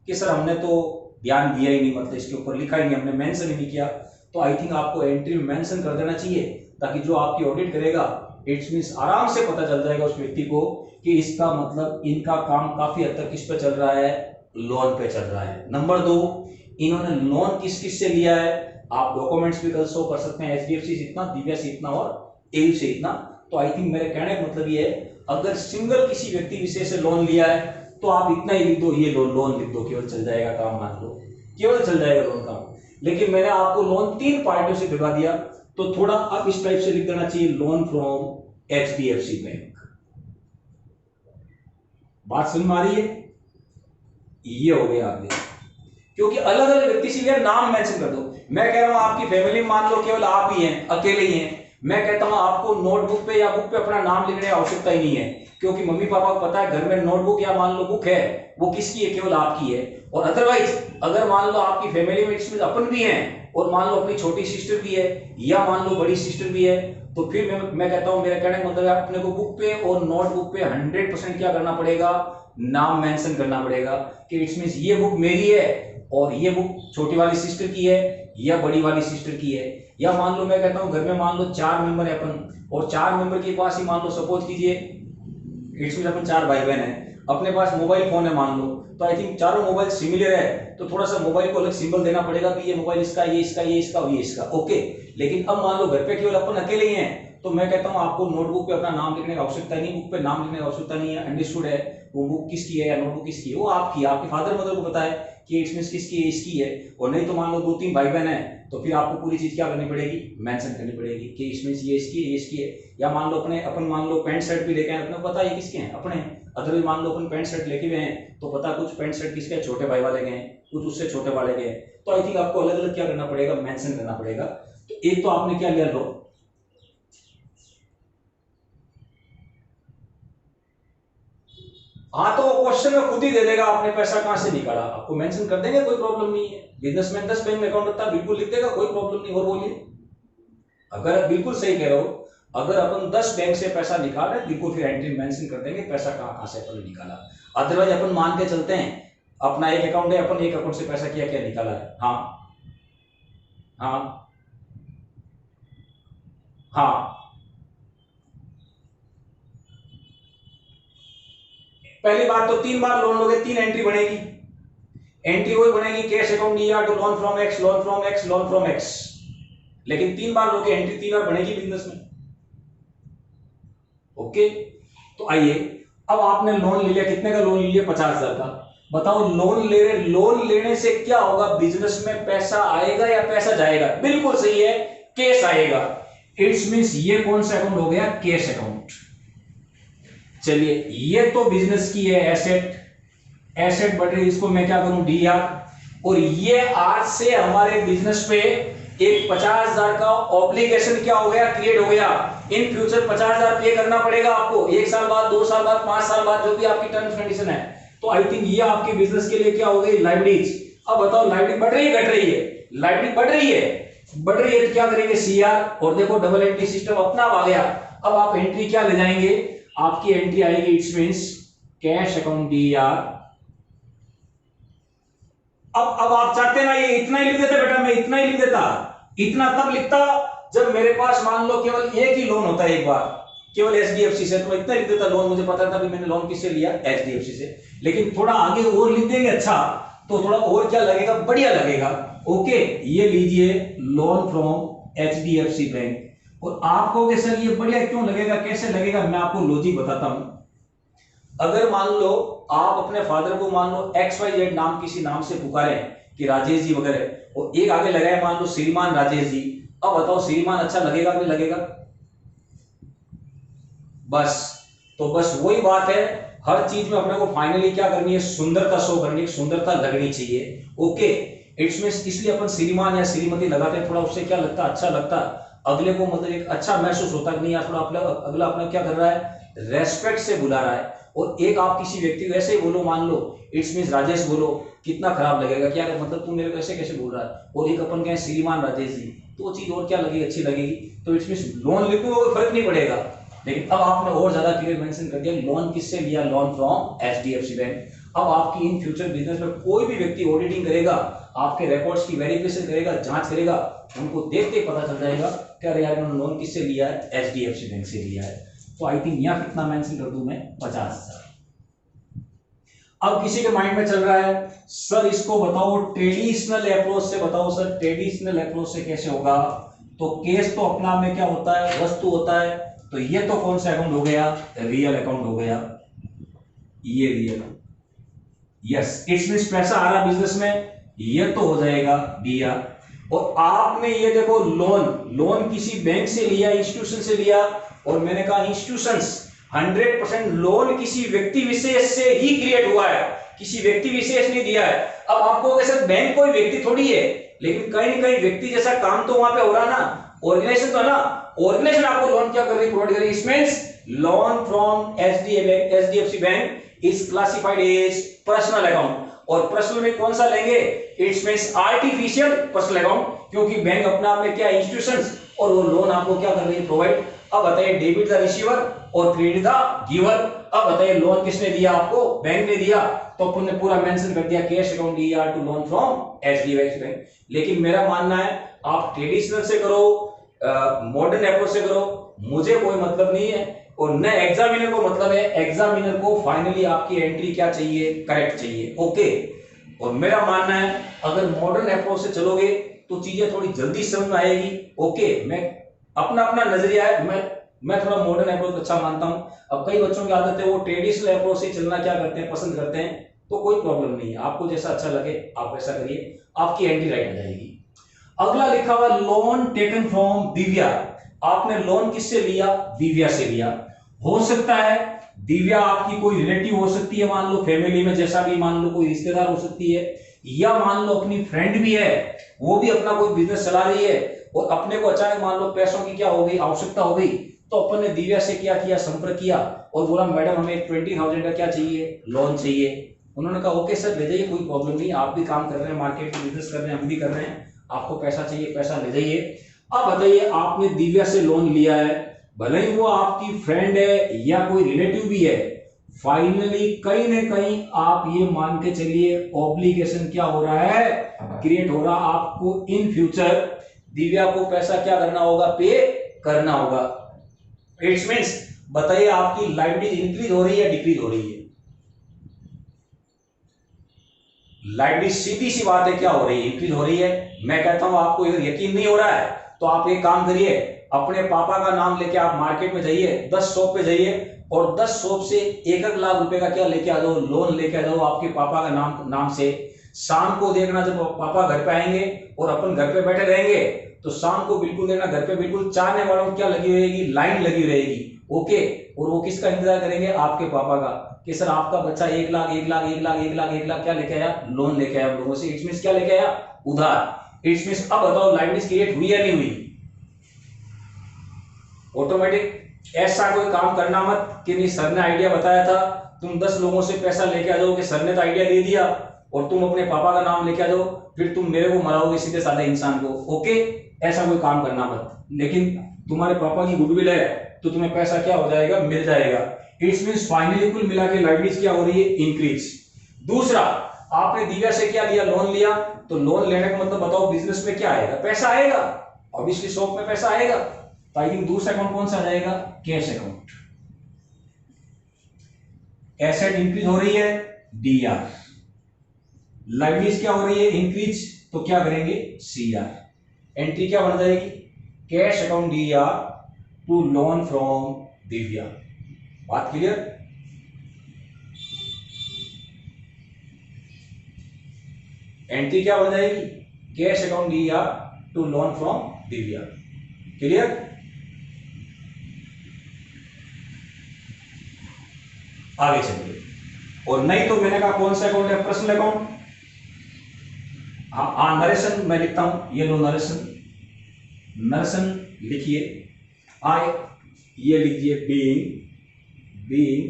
[SPEAKER 1] कि सर हमने तो ध्यान दिया ही नहीं, मतलब इसके ऊपर लिखा ही नहीं, हमने मेंशन ही नहीं किया। तो आई थिंक आपको एंट्री में मेंशन कर देना चाहिए, ताकि जो आपकी ऑडिट करेगा इट्स मींस आराम से पता चल जाएगा उस व्यक्ति को कि इसका मतलब इनका काम काफी हद तक किस पे चल रहा है, लोन पे चल रहा है। नंबर 2, इन्होंने लोन किस किस से लिया है, आप डॉक्यूमेंट्स भी कल शो कर सकते हैं, एचडीएफसी से इतना, दिव्या से इतना और एयू से इतना। तो आई थिंक मेरे कहने का मतलब ये है, अगर सिंगल किसी व्यक्ति विशेष से लोन लिया है तो आप इतना ही लिख दो, ये लोन लिख दो, केवल चल जाएगा काम, मान लो केवल चल जाएगा लोन काम। लेकिन मैंने आपको लोन 3 पार्टियों से दिलवा दिया, तो थोड़ा अब इस टाइप से लिख देना चाहिए, लोन फ्रॉम एचडीएफसी बैंक। बात समझ में आ रही है? ये हो गया आपने, क्योंकि अलग अलग व्यक्ति से लिया, नाम मेंशन कर दो। मैं कह रहा हूं आपकी फैमिली में मान लो केवल आप ही हैं, अकेले ही हैं, मैं कहता हूं आपको नोटबुक पे या बुक पे अपना नाम लिखने की आवश्यकता ही नहीं है, क्योंकि मम्मी पापा को पता है घर में नोटबुक या मान लो बुक है वो किसकी है, केवल आपकी है। और अदरवाइज अगर मान लो आपकी फैमिली में इसमें अपन भी हैं और मान लो अपनी छोटी सिस्टर भी है या मान लो बड़ी सिस्टर भी है, तो फिर मैं कहता हूं, मेरा कहने का मतलब है अपने को बुक पे और नोटबुक पे 100% क्या करना पड़ेगा, नाम मेंशन करना पड़ेगा कि इट्स मींस ये बुक मेरी है और ये बुक छोटी वाली सिस्टर की है या बड़ी वाली सिस्टर की है। या मान लो मैं कहता हूं घर में मान लो 4 मेंबर है अपन, और 4 मेंबर के पास ही मान लो सपोज कीजिए इट्स मींस अपन 4 भाई बहन है, अपने पास मोबाइल फोन है मान लो, तो आई थिंक चारों मोबाइल सिमिलर है, तो थोड़ा सा मोबाइल को अलग सिंबल देना पड़ेगा कि ये मोबाइल इसका, ये इसका, ये इसका, ये इसका, ओके। लेकिन अब मान लो घर पे केवल अपन अकेले ही हैं, तो मैं कहता हूं आपको नोटबुक पे अपना नाम लिखने की आवश्यकता नहीं, बुक पे नाम लिखने की आवश्यकता नहीं है, अंडरस्टूड है। वो बुक किसकी है या नोटबुक किसकी है वो आपकी, आपके फादर मदर को पता है कि इट्स मींस किसकी है, इसकी है। और नहीं तो मान लो 2-3 भाई बहन है, तो फिर आपको पूरी चीज क्या करनी पड़ेगी, मेंशन करनी पड़ेगी कि इट्स मींस ये इसकी है, ये इसकी है। या मान लो अपन मान लो पैंट शर्ट भी लेके आए, अपने पता है किसके हैं, अपने। अदरवाइज मान लो अपन पैंट शर्ट लेके हुए हैं तो पता कुछ पैंट शर्ट किसके, छोटे भाई वाले के हैं, कुछ उससे छोटे वाले के हैं, तो आई थिंक आपको अलग अलग क्या करना पड़ेगा, मेंशन करना पड़ेगा। तो एक तो आपने क्या लिया, लो हाँ, तो वो क्वेश्चन में खुद ही दे देगा आपने पैसा कहां से निकाला, आपको मेंशन कर देंगे, कोई प्रॉब्लम नहीं है। बिजनेसमैन 10 बैंक में अकाउंट रखता है, बिल्कुल लिख देगा, कोई प्रॉब्लम नहीं। और बोलिए, अगर आप बिल्कुल सही कह रहे हो, अगर अपन 10 बैंक से पैसा निकाल रहे बिल्कुल फिर एंट्री मेंशन कर देंगे पैसा कहां से अपन निकाला। अदरवाइज अपन मान के चलते हैं अपना एक अकाउंट है, अपन एक अकाउंट से पैसा क्या क्या निकाला है, हाँ हाँ हाँ, पहली बात तो 3 बार लोन लोगे 3 एंट्री बनेगी। एंट्री वही बनेगी, कैश अकाउंट लिया तो loan from x, loan from x, loan from x, लेकिन 3 बार लोगे एंट्री 3 बार बनेगी बिजनेस में, ओके। तो आइए, अब आपने लोन ले लिया, कितने का लोन लिया, 50,000 का। बताओ लोन लेने से क्या होगा, बिजनेस में पैसा आएगा या पैसा जाएगा, बिल्कुल सही है, कैश आएगा। इट्स मींस ये कौन सा अकाउंट हो गया, कैश अकाउंट। चलिए, ये तो बिजनेस की है एसेट बढ़ रही, इसको मैं क्या करूं, डीआर। और ये आज से हमारे बिजनेस पे एक 50,000 का ऑब्लिगेशन क्या हो गया, क्रिएट हो गया। इन फ्यूचर 50,000 पे करना पड़ेगा आपको, 1 साल बाद, 2 साल बाद, 5 साल बाद, जो भी आपकी टर्म्स कंडीशन है। तो आई थिंक ये आपके बिजनेस के लिए क्या हो गई, लाइबिलिटीज। अब बताओ लाइबिलिटी बढ़ रही है घट रही है, लाइबिलिटी बढ़ रही है तो क्या करेंगे, सीआर, और देखो डबल एंट्री सिस्टम अपना आ गया। अब आप एंट्री क्या ले जाएंगे, आपकी एंट्री आएगी it's means cash account D R. अब आप चाहते ना ये इतना ही लिख देते, बेटा मैं इतना ही लिख देता, इतना तब लिखता जब मेरे पास मान लो केवल एक ही लोन होता है एक बार, केवल एचडीएफसी से, तो इतना लिख देता, लोन मुझे पता था भी मैंने लोन किससे लिया, एचडीएफसी से। लेकिन थोड़ा आगे और लिख देंगे, अच्छा तो थोड़ा और क्या लगेगा, बढ़िया लगेगा, ओके। ये लीजिए लोन फ्रॉम एचडीएफसी बैंक। और आप कहोगे सर ये बढ़िया क्यों लगेगा, कैसे लगेगा, मैं आपको लॉजिक बताता हूं। अगर मान लो आप अपने फादर को मान लो XYZ नाम किसी नाम से पुकारें कि राजेश जी वगैरह, और एक आगे लगाए मान लो श्रीमान राजेश जी, अब बताओ श्रीमान अच्छा लगेगा कि लगेगा, बस। तो बस वही बात है, हर चीज में अपने को फाइनली क्या करनी है, सुंदरता शो करनी है, सुंदरता लगनी चाहिए, ओके। इट्स मींस इसलिए अपन श्रीमान या श्रीमती लगाते हैं, थोड़ा उससे क्या लगता है, अच्छा लगता है, अगले को मतलब एक अच्छा महसूस होता है, नहीं यार थोड़ा अगला अपना क्या कर रहा है, रेस्पेक्ट से बुला रहा है। और एक आप किसी व्यक्ति को ऐसे ही बोलो, मान लो इट्स मींस राजेश बोलो, कितना खराब लगेगा, क्या मतलब तू मेरे को ऐसे कैसे बोल रहा है, और एक अपन कहें श्रीमान राजेश जी, तो वो चीज और क्या लगेगी, अच्छी लगेगी। तो इट्स मींस लोन लिखो कोई फर्क नहीं पड़ेगा, लेकिन अब आपने और ज्यादा क्लियर मेंशन कर दिया, लोन किससे लिया, लोन फ्रॉम एचडीएफसी बैंक। अब आपकी इन फ्यूचर बिजनेस में कोई भी व्यक्ति ऑडिटिंग करेगा, आपके रिकॉर्ड्स की वेरिफिकेशन करेगा, जांच करेगा, उनको देखते ही पता चल जाएगा क्या यार इन्होंने लोन किससे लिया है, एचडीएफसी बैंक से लिया है। तो आई थिंक यहाँ कितना मेंशन कर दूं मैं, 50,000।
[SPEAKER 2] अब किसी के माइंड में चल रहा है सर इसको बताओ ट्रेडिशनल अप्रोच से बताओ सर, ट्रेडिशनल अप्रोच से कैसे होगा? तो केस तो अपना में क्या होता है, वस्तु होता है, तो ये तो कौन सा अकाउंट हो गया, रियल अकाउंट हो गया, ये रियल, यस इट्स मींस पैसा आ रहा बिजनेस में, ये तो हो जाएगा दिया। और आपने ये देखो लोन किसी बैंक से लिया, इंस्टीट्यूशन से लिया, और मैंने कहा इंस्टीट्यूशंस 100% लोन किसी व्यक्ति विशेष से ही क्रिएट हुआ है, किसी व्यक्ति विशेष ने दिया है। अब आपको वैसे बैंक कोई व्यक्ति थोड़ी है, लेकिन कहीं ना कहीं व्यक्ति जैसा काम तो वहां पे हो रहा ना, ऑर्गेनाइजेशन तो ना, ऑर्गेनाइजेशन आपको लोन क्या कर रही है, प्रोवाइड कर रही है। Means loan from HDFC bank is classified as personal account, और पर्सनल में कौन सा लेंगे, it's means artificial personal account, क्योंकि बैंक अपना में क्या इंस्टीट्यूशंस, और वो लोन आपको क्या कर रही है, प्रोवाइड। अब बताइए डेबिट द रिसीवर और क्रेडिट द गिवर। अब बताइए लोन किसने दिया आपको, बैंक ने दिया, तो अपन ने पूरा मेंशन कर दिया कैश अकाउंट दिया to loan from HDFC bank. लेकिन मेरा मानना है आप ट्रेडिशनल से करो, मॉडर्न अप्रोच से करो, मुझे कोई मतलब नहीं है, और न एग्जामिनर को मतलब है। एग्जामिनर को फाइनली आपकी एंट्री क्या चाहिए, करेक्ट चाहिए, ओके। और मेरा मानना है अगर मॉडर्न अप्रोच से चलोगे तो चीजें थोड़ी जल्दी समझ में आएगी, ओके। मैं अपना अपना नजरिया है, मैं थोड़ा मॉडर्न अप्रोच अच्छा मानता हूं। अब कई बच्चों की आदत है वो ट्रेडिशनल अप्रोच से चलना क्या करते हैं, पसंद करते हैं, तो कोई प्रॉब्लम नहीं है, आपको जैसा अच्छा लगे आप वैसा करिए, आपकी एंट्री राइट हो जाएगी। अगला लिखा हुआ लोन टेकन फ्रॉम दिव्या। आपने लोन किससे लिया, दिव्या से लिया। हो सकता है दिव्या आपकी कोई रिलेटिव हो सकती है, मान लो फैमिली में जैसा भी, मान लो कोई रिश्तेदार हो सकती है, या मान लो अपनी फ्रेंड भी है, वो भी अपना कोई बिजनेस चला रही है, और अपने को अचानक मान लो पैसों की क्या हो गई, आवश्यकता हो गई, तो अपन ने दिव्या से क्या किया, संपर्क किया और बोला मैडम हमें 20,000 का क्या चाहिए, लोन चाहिए। उन्होंने कहा ओके सर ले जाइए, कोई प्रॉब्लम नहीं, आप भी काम कर रहे हैं, मार्केट में बिजनेस कर रहे हैं, हम भी कर रहे हैं, आपको पैसा चाहिए, पैसा ले जाइए। अब बताइए आपने दिव्या से लोन लिया है, भले ही वो आपकी फ्रेंड है या कोई रिलेटिव भी है, फाइनली कहीं ना कहीं आप ये मान के चलिए ऑब्लिगेशन क्या हो रहा है, क्रिएट हो रहा। आपको इन फ्यूचर दिव्या को पैसा क्या करना होगा, पे करना होगा। इट्स मींस बताइए आपकी लाइबिलिटी इंक्रीज हो रही है, डिक्रीज हो रही है? लाइबिलिटी सीधी सी बात है क्या हो रही है, इंक्रीज हो रही है। मैं कहता हूं आपको अगर यकीन नहीं हो रहा है तो आप एक काम करिए, अपने पापा का नाम लेके आप मार्केट में जाइए, 10 शॉप पे जाइए, और 10 शॉप से 1-1 लाख रुपए का क्या लेके आ जाओ, लोन लेके आ जाओ आपके पापा का नाम से। शाम को देखना जब पापा घर पे आएंगे और अपन घर पे बैठे रहेंगे, तो शाम को बिल्कुल देखना घर पे बिल्कुल चाहने वालों की क्या लगी रहेगी, लाइन लगी रहेगी, ओके। और वो किसका इंतजार करेंगे, आपके पापा का, कि सर आपका बच्चा 1 लाख 1 लाख 1 लाख 1 लाख 1 लाख क्या लेके आया, लोन लेके आया लोगों से। इट्स मींस क्या लेके आया, उधार। इट्स मींस अब बताओ लाइबिलिटी क्रिएट हुई या नहीं हुई, ऑटोमेटिक। ऐसा कोई काम करना मत कि नहीं सर ने आइडिया बताया था, तुम 10 लोगों से पैसा लेके आ जाओ कि सर ने तो आइडिया दे दिया, और तुम अपने पापा का नाम लेके आ जाओ, फिर तुम मेरे को मराओगे सीधे साधे इंसान को, ओके। ऐसा कोई काम करना मत। लेकिन तुम्हारे पापा की गुडविल है तो तुम्हें पैसा क्या हो जाएगा, मिल जाएगा। इट्स मींस फाइनली कुल मिला के लाइबिलिटीज क्या हो रही है, इंक्रीज। दूसरा, आपने दिव्या से क्या लिया, लोन लिया, तो लोन लेने का मतलब बताओ बिजनेस में क्या आएगा, पैसा आएगा, ऑब्वियसली शॉप में पैसा आएगा। तो आई थिंक दूसरा अकाउंट कौन सा आ जाएगा, कैश अकाउंट। एसेट इंक्रीज हो रही है, डीआर। लाइबिलिटीज क्या हो रही है, इंक्रीज, तो क्या करेंगे, सीआर। एंट्री क्या बन जाएगी, cash account DR to loan from Divya. बात क्लियर? एंट्री क्या बन जाएगी, cash account DR to loan from Divya. Clear? आगे चलिए। और नहीं तो मैंने कहा कौन सा अकाउंट है, पर्सनल अकाउंट। हाँ नरेशन मैं लिखता हूं, ये लो नरेशन, नरेशन लिखिए, आए ये लिखिए, being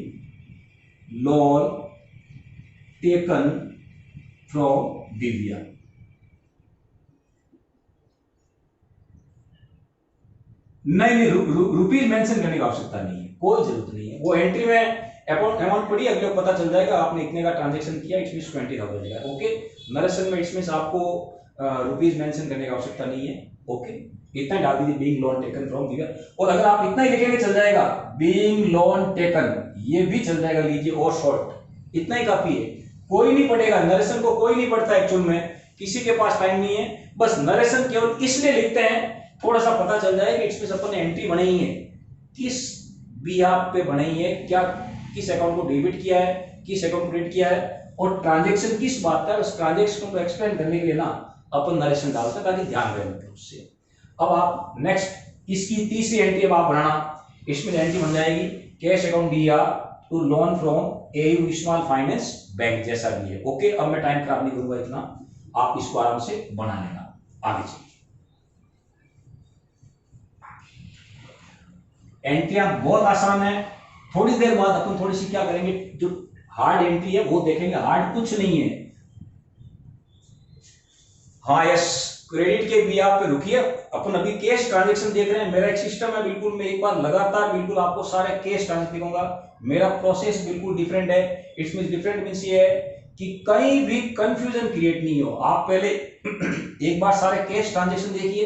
[SPEAKER 2] loan taken from Divya. नहीं रुपीज मेंशन करने की आवश्यकता नहीं है, कोई जरूरत नहीं है। वो एंट्री में अमाउंट पड़ी, अगले को पता चल जाएगा आपने इतने का ट्रांजेक्शन किया, इट्स मींस 20,000 का, ओके। नरेशन में इट्स मींस आपको रुपीज मेंशन करने की आवश्यकता नहीं है, ओके। इतना डाल दीजिए, being loan taken from Divya. और अगर आप इतना ही लिखेंगे चल जाएगा, बीइंग लोन टेकन, ये भी चल जाएगा, लीजिए और शॉर्ट इतना ही काफी है। कोई नहीं पढ़ेगा नरेशन को, कोई नहीं पढ़ता एक्चुअल में, किसी के पास टाइम नहीं है, बस नरेशन केवल इसलिए लिखते हैं थोड़ा सा पता चल जाए कि इसमें अपन ने एंट्री बनाई है, किस बिहाफ पे बनाई है, क्या किस अकाउंट को डेबिट किया है, किस अकाउंट को क्रेडिट किया है, और ट्रांजेक्शन किस बात का है, उस ट्रांजेक्शन को एक्सप्लेन करने के लिए ना अपन नरेशन डालते हैं ताकि ध्यान रहे मतलब उससे। अब आप नेक्स्ट इसकी तीसरी एंट्री अब आप बनाना, इसमें एंट्री बन जाएगी कैश अकाउंट दिया to loan from AU small finance bank, जैसा भी है। ओके, अब मैं टाइम खराब नहीं करूंगा इतना, आप इसको आराम से बना लेना। आगे चलिए, एंट्रियां बहुत आसान है। थोड़ी देर बाद अपन थोड़ी सी क्या करेंगे, जो हार्ड एंट्री है वो देखेंगे। हार्ड कुछ नहीं है। हाँ यस, क्रेडिट के भी आप पे रुकिए, अपन अभी केस ट्रांजैक्शन देख रहे हैं। मेरा एक सिस्टम है बिल्कुल, मैं एक बार लगातार बिल्कुल आपको सारे केस ट्रांजैक्शन दिखाऊंगा। मेरा प्रोसेस बिल्कुल डिफरेंट है। इट्स मींस डिफरेंट मींस ये है कि कहीं भी कंफ्यूजन क्रिएट नहीं हो। आप पहले एक बार सारे केस ट्रांजैक्शन देखिए,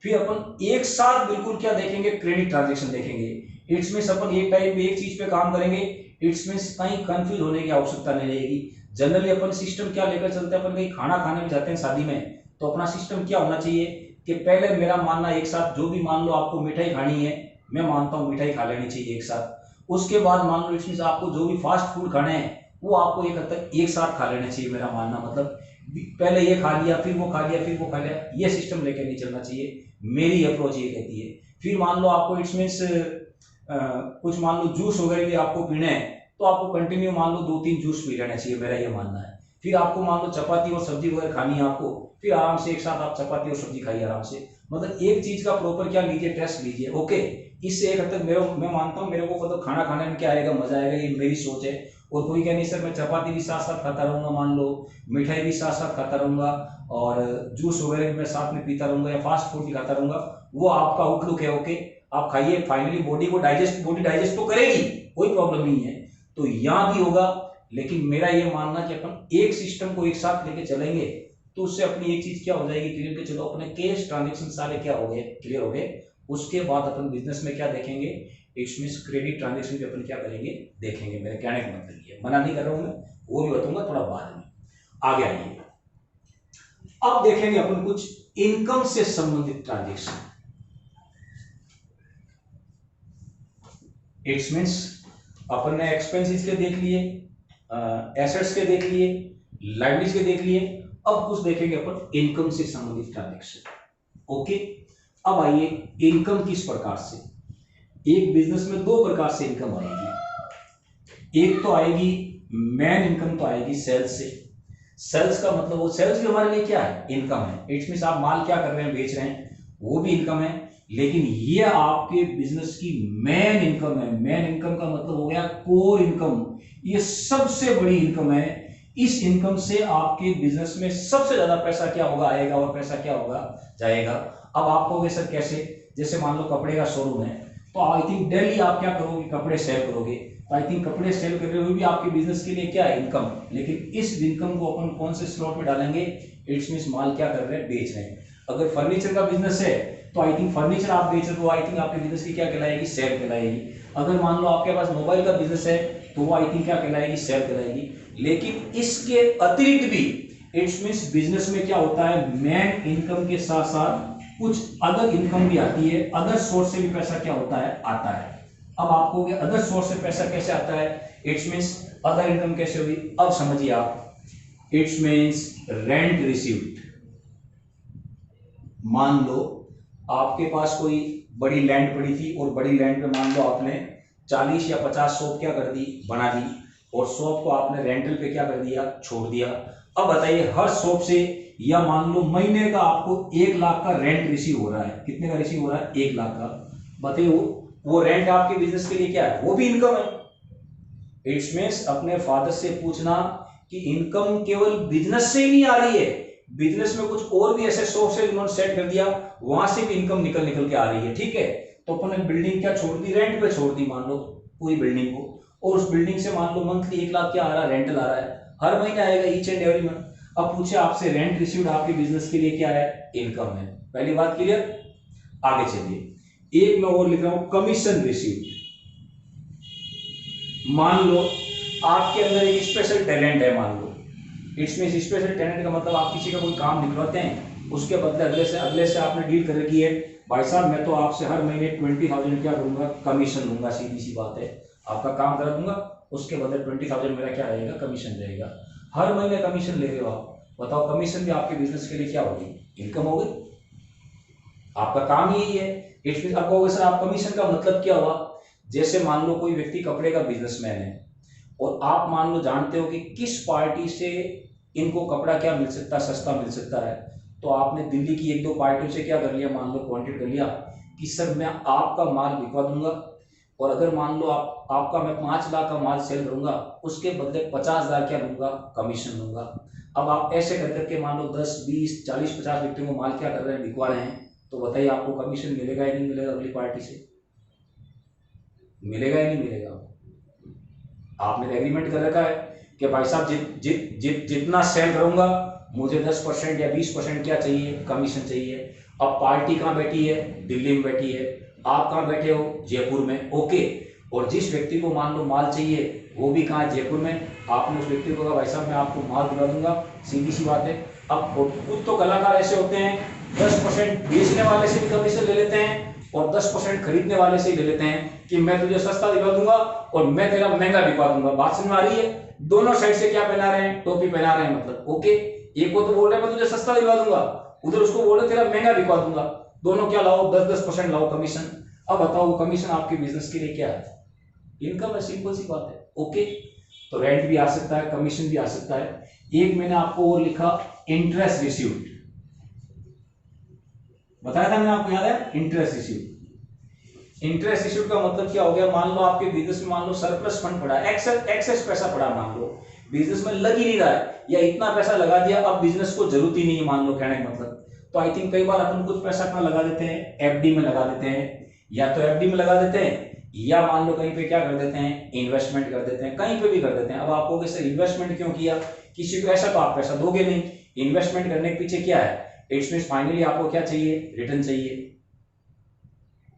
[SPEAKER 2] फिर अपन एक साथ बिल्कुल क्या देखेंगे, क्रेडिट ट्रांजैक्शन देखेंगे। इट्स मींस अपन एक टाइम में एक चीज पे काम करेंगे। इट्स मींस कहीं कंफ्यूज होने की आवश्यकता नहीं रहेगी। जनरली अपन सिस्टम क्या लेकर चलते हैं, अपन कहीं खाना खाने में जाते हैं शादी में, तो अपना सिस्टम क्या होना चाहिए कि पहले मेरा मानना एक साथ जो भी, मान लो आपको मिठाई खानी है, मैं मानता हूँ मिठाई खा लेनी चाहिए एक साथ। उसके बाद मान लो इसमें आपको जो भी फास्ट फूड खाने हैं वो आपको एक हद तक एक साथ खा लेना चाहिए। मेरा मानना मतलब पहले ये खा लिया, फिर वो खा लिया, फिर वो खा लिया, ये सिस्टम लेकर नहीं चलना चाहिए। मेरी अप्रोच ये कहती है। फिर मान लो आपको इट्स मीन्स कुछ मान लो जूस वगैरह भी आपको पीने हैं, तो आपको कंटिन्यू मान लो 2-3 जूस पी लेना चाहिए, मेरा ये मानना है। फिर आपको मान लो चपाती और सब्जी वगैरह खानी है आपको, फिर आराम से एक साथ आप चपाती और सब्जी खाइए आराम से। मतलब एक चीज का प्रॉपर क्या लीजिए, टेस्ट लीजिए। ओके, इससे एक हद तक मैं मानता हूँ मेरे को मतलब खाना खाने में क्या आएगा, मजा आएगा, ये मेरी सोच है। और कोई क्या नहीं सर मैं चपाती भी साथ साथ खाता रहूंगा, मान लो मिठाई भी साथ साथ खाता रहूंगा, और जूस वगैरह भी मैं साथ में पीता रहूंगा, या फास्ट फूड भी खाता रहूंगा, वो आपका आउटलुक है। ओके, आप खाइए, फाइनली बॉडी डाइजेस्ट तो करेगी, कोई प्रॉब्लम नहीं है। तो यहां भी होगा, लेकिन मेरा ये मानना कि अपन एक सिस्टम को एक साथ लेके चलेंगे तो उससे अपनी एक चीज क्या हो जाएगी क्लियर, के चलो अपने केस ट्रांजैक्शन सारे क्या हो गए, क्लियर हो गए। उसके बाद अपन बिजनेस में क्या देखेंगे, इसमें क्रेडिट ट्रांजैक्शन भी अपन क्या करेंगे, देखेंगे। मेरे कहने का मतलब ये, मना नहीं कर रहा हूं मैं, वो भी बताऊंगा थोड़ा बाद में। आगे आइए, अब देखेंगे अपन कुछ इनकम से संबंधित ट्रांजैक्शन। इट्स मीन्स अपन ने एक्सपेंसेस के देख लिए, एसेट्स के देख लिए, लाइबिलिटीज के देख लिए, अब कुछ देखेंगे अपन इनकम से संबंधित ट्रांजैक्शन। ओके, अब आइए इनकम किस प्रकार से। एक बिजनेस में दो प्रकार से इनकम आएगी। एक तो आएगी मेन इनकम, तो आएगी सेल्स से। सेल्स का मतलब वो सेल्स भी हमारे लिए क्या है, इनकम है। इट्स मींस आप माल क्या कर रहे हैं, बेच रहे हैं, वो भी इनकम है। लेकिन ये आपके बिजनेस की मेन इनकम है। मेन इनकम का मतलब हो गया कोर इनकम, ये सबसे बड़ी इनकम है। इस इनकम से आपके बिजनेस में सबसे ज्यादा पैसा क्या होगा, आएगा, और पैसा क्या होगा, जाएगा। अब आप कहोगे सर कैसे, जैसे मान लो कपड़े का शोरूम है, तो आई थिंक डेली आप क्या करोगे, कपड़े सेल करोगे। तो आई थिंक कपड़े सेल कर रहे हुए भी आपके बिजनेस के लिए क्या है, इनकम। लेकिन इस इनकम को अपन कौन से स्लॉट में डालेंगे, इट्स मींस माल क्या कर रहे हैं, बेच रहे हैं। अगर फर्नीचर का बिजनेस है तो आई थिंक फर्नीचर आप बेच रहे हो, आई थिंक आपके बिजनेस की क्या कहलाएगी, सेल कहलाएगी। अगर मान लो आपके पास मोबाइल का बिजनेस है तो वो आई थिंक क्या कहलाएगी, सेल कहलाएगी। लेकिन इसके अतिरिक्त भी इट्स मींस बिजनेस में क्या होता है, मेन इनकम के साथ साथ कुछ अदर इनकम भी आती है। अदर सोर्स से भी पैसा क्या होता है, आता है। अब आपको अदर सोर्स से पैसा कैसे आता है, इट्स मींस अदर इनकम कैसे हुई, अब समझिए आप। It's means rent received. मान लो आपके पास कोई बड़ी लैंड पड़ी थी, और बड़ी लैंड पे मान लो आपने 40 या 50 शॉप क्या कर दी, बना दी, और शॉप को आपने रेंटल पे क्या कर दिया, छोड़ दिया। अब बताइए हर शॉप से, या मान लो महीने का आपको 1 लाख का रेंट रिसीव हो रहा है। कितने का रिसीव हो रहा है, 1 लाख का। बताइए वो रेंट आपके बिजनेस के लिए क्या है, वो भी इनकम है। इट्स मींस अपने फादर से पूछना कि इनकम केवल बिजनेस से ही नहीं आ रही है, बिजनेस में कुछ और भी ऐसे सोर्स है उन्होंने सेट कर दिया, वहां से भी इनकम निकल के आ रही है। ठीक है, तो अपन ने बिल्डिंग क्या छोड़ दी, रेंट पे छोड़ दी मान लो पूरी बिल्डिंग को, और उस बिल्डिंग से मान लो मंथली 1 लाख क्या आ रहा है, रेंटल आ रहा है, हर महीने आएगा, ईच एंड एवरी मंथ। अब पूछे आपसे रेंट रिसीव्ड आपके बिजनेस के लिए क्या है, इनकम है। पहली बात क्लियर। आगे चलिए, एक मैं और लिख रहा हूं, कमीशन रिसीव्ड। मान लो आपके अंदर एक स्पेशल टैलेंट है, मान लो। इट्स मीन स्पेशल टैलेंट का मतलब आप किसी का कोई काम निकलवाते हैं, उसके बदले अगले से आपने डील कर रखी है, भाई साहब मैं तो आपसे हर महीने 20,000 क्या करूंगा, कमीशन लूंगा। सीधी सी बात है, आपका काम करा दूंगा, उसके बदले 20,000 मेरा क्या रहेगा, कमीशन रहेगा। हर महीने कमीशन ले रहे हो आप, बताओ कमीशन भी आपके बिजनेस के लिए क्या होगी, इनकम होगी। आपका काम ही यही है। इट्स मीन आप कहोगे सर आप कमीशन का मतलब क्या हुआ। जैसे मान लो कोई व्यक्ति कपड़े का बिजनेसमैन है और आप मान लो जानते हो कि किस पार्टी से इनको कपड़ा क्या मिल सकता है, सस्ता मिल सकता है, तो आपने दिल्ली की एक दो पार्टियों से क्या कर लिया, मान लो कॉन्टेक्ट कर लिया कि सर मैं आपका माल बिकवा दूंगा, और अगर मान लो आपका मैं 5 लाख का माल सेल करूंगा, उसके बदले 50,000 क्या लूंगा, कमीशन लूंगा। अब आप ऐसे कर करके मान लो 10, 20, 40, 50 व्यक्तियों को माल क्या कर रहे हैं, बिकवा रहे हैं, तो बताइए आपको कमीशन मिलेगा या नहीं मिलेगा, अगली पार्टी से मिलेगा या नहीं मिलेगा। आपने एग्रीमेंट कर रखा है कि भाई साहब जितना सेल करूंगा मुझे 10% या 20% क्या चाहिए, कमीशन चाहिए। अब पार्टी कहाँ बैठी है, दिल्ली में बैठी है, आप कहाँ बैठे हो, जयपुर में, ओके। और जिस व्यक्ति को मान लो माल चाहिए वो भी कहाँ है, जयपुर में। आपने उस व्यक्ति को कहा भाई साहब मैं आपको माल दिला दूंगा, सीधी सी बात है। अब कुछ तो कलाकार ऐसे होते हैं 10% बेचने वाले से भी कमीशन ले लेते हैं और 10% खरीदने वाले से ही ले लेते हैं कि मैं तुझे सस्ता दिला दूंगा और मैं तेरा महंगा बिकवा दूंगा। बात समझ में आ रही है। दोनों साइड से क्या पहना रहे हैं, टोपी पहना रहे हैं, मतलब ओके। एक को तो बोल रहे हैं मैं तुझे सस्ता दिलवा दूंगा, उधर उसको बोल रहे तेरा महंगा बिकवा दूंगा। दोनों क्या लाओ, 10-10% लाओ कमीशन। अब बताओ कमीशन आपके बिजनेस के लिए क्या है, इनकम है, सिंपल सी बात है, ओके। तो रेंट भी आ सकता है, कमीशन भी आ सकता है। एक मैंने आपको और लिखा इंटरेस्ट रिसीव्ड, बताया था मैंने आपको, याद है, इंटरेस्ट रिसीव्ड। इंटरेस्ट रिसीव्ड का मतलब क्या हो गया, मान लो आपके बिजनेस में मान लो सरप्लस फंड पड़ा है, एक्सेस पैसा पड़ा, मान लो बिजनेस में लग ही नहीं रहा है या इतना पैसा लगा दिया अब बिजनेस को जरूरत ही नहीं है, मान लो, कहने का मतलब। तो आई थिंक कई बार अपन कुछ पैसा कहाँ लगा देते हैं, एफडी में लगा देते हैं, या तो एफडी में लगा देते हैं या मान लो कहीं पे क्या कर देते हैं, इन्वेस्टमेंट कर देते हैं, कहीं पे भी कर देते हैं। अब आप कहोगे सर इन्वेस्टमेंट क्यों किया, किसी को ऐसा तो आप पैसा दोगे नहीं। इन्वेस्टमेंट करने के पीछे क्या है, इट्स मींस फाइनली आपको क्या चाहिए, रिटर्न चाहिए।